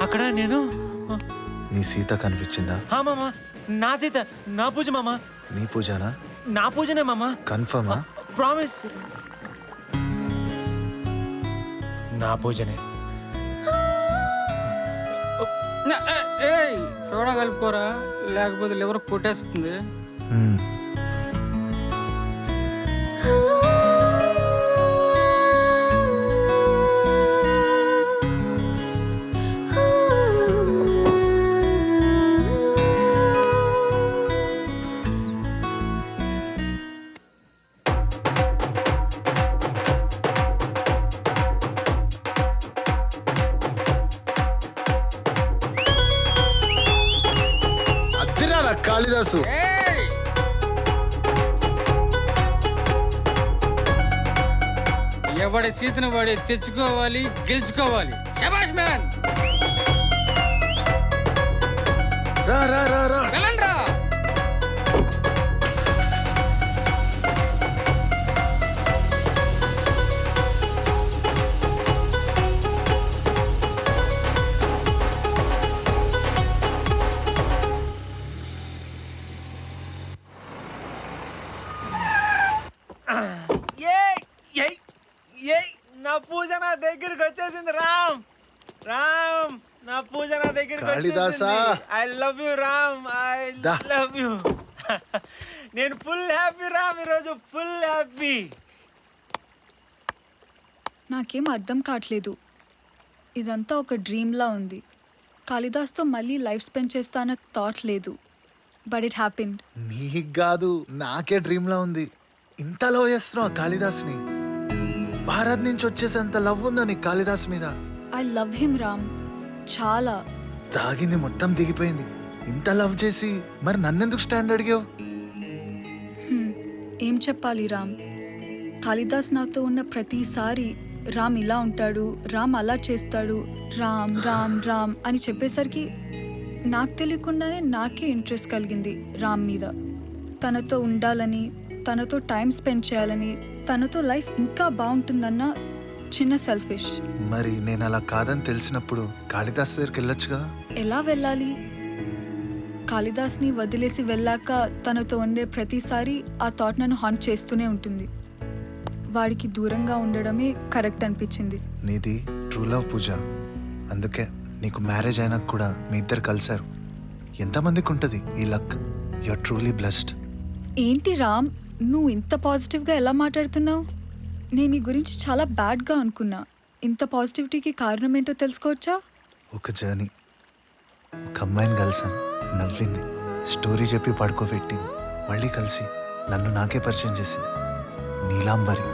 అక్కడ నేను నీ సీత కనిపించిందా? మామ, నా సీత, నా పూజ మామ. నీ పూజనా? నా పూజనే మామ. కన్ఫర్మా? ప్రామిస్. నా పూజనే. చూడగలుపుకోరా, లేకపోతే లివర్ కొట్టేస్తుంది. అద్దిరా కాళిదాసు. ఎవడి సీతను వాడి తెచ్చుకోవాలి, గెలుచుకోవాలి. శభాష్ మ్యాన్. రా రా రా రా. వెళ్ళండ్రా. నా పూజ నా దగ్గరికి వచ్చేసింది. రామ్ రామ్, నా పూజ నా దగ్గరికి కాళిదాసా. I love you Ram, I love you. నేను ఫుల్ హ్యాపీ రామ్, ఈరోజు ఫుల్ హ్యాపీ. నాకేం అర్థం కావట్లేదు. ఇదంతా ఒక డ్రీమ్లా ఉంది. కాళిదాస్తో మళ్ళీ లైఫ్ స్పెండ్ చేస్తాన థాట్ లేదు. But it happened. నీకు కాదు, నాకే డ్రీమ్లా ఉంది. ఇంత లవ్ చేస్తున్నావు కాళిదాస్ని. భారత్ నుంచి వచ్చేసేంత లవ్ ఉందా నీకు కాళిదాస్ మీద? ఐ లవ్ హిమ్ రామ్, చాలా. తాగింది మొత్తం దిగిపోయింది. ఇంత లవ్ చేసి మరి నన్నెందుకు స్టాండ్ అడిగావు? ఏం చెప్పాలి రామ్? కాళిదాస్ నాతో ఉన్న ప్రతిసారి రామ్ ఇలా ఉంటాడు, రామ్ అలా చేస్తాడు, రామ్ రామ్ రామ్ అని చెప్పేసరికి నాకు తెలియకుండానే నాకే ఇంట్రెస్ట్ కలిగింది రామ్ మీద. తనతో ఉండాలని, తనతో టైం స్పెండ్ చేయాలని, తనతో లైఫ్ ఇంకా బాగుంటుందన్న చిన్న సెల్ఫిష్. మరి నేను అలా కాదని తెలిసినప్పుడు కాళిదాస్ దగ్గరికి వెళ్ళొచ్చు కదా? ఎలా వెళ్ళాలి? కాళిదాస్ని వదిలేసి వెళ్ళాక తనతో ఉండే ప్రతిసారి ఆ థాట్ నన్ను హాంట్ చేస్తూనే ఉంటుంది. వాడికి దూరంగా ఉండడమే కరెక్ట్ అనిపించింది. నీది ట్రూ లవ్ పూజ. అందుకే నీకు మ్యారేజ్ అయినాక కూడా మీ ఇద్దరు కలిశారు. ఎంతమందికి ఉంటుంది ఈ luck? You are truly blessed. ఏంటి రామ్, నువ్వు ఇంత పాజిటివ్గా ఎలా మాట్లాడుతున్నావు? నేను ఈ గురించి చాలా బ్యాడ్గా అనుకున్నా. ఇంత పాజిటివిటీకి కారణం ఏంటో తెలుసుకోవచ్చా? ఒక జర్నీ. ఒక అమ్మాయిని కలిసాను, నవ్వింది, స్టోరీ చెప్పి పడుకోబెట్టింది, మళ్ళీ కలిసి నన్ను నాకే పరిచయం చేసింది. నీలాంబరి.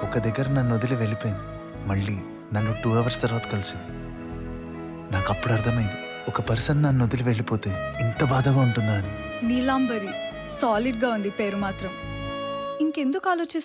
ఒక దగ్గర నన్ను వదిలి వెళ్ళిపోయింది, మళ్ళీ నన్ను 2 hours తర్వాత కలిసింది. నాకు అప్పుడు అర్థమైంది, ఒక పర్సన్ నన్ను వదిలి వెళ్ళిపోతే ఇంత బాధగా ఉంటుందా అని. నీలాంబరి సాలిడ్గా ఉంది పేరు మాత్రం. ఇంకెందుకు ఆలోచిస్తున్నావు?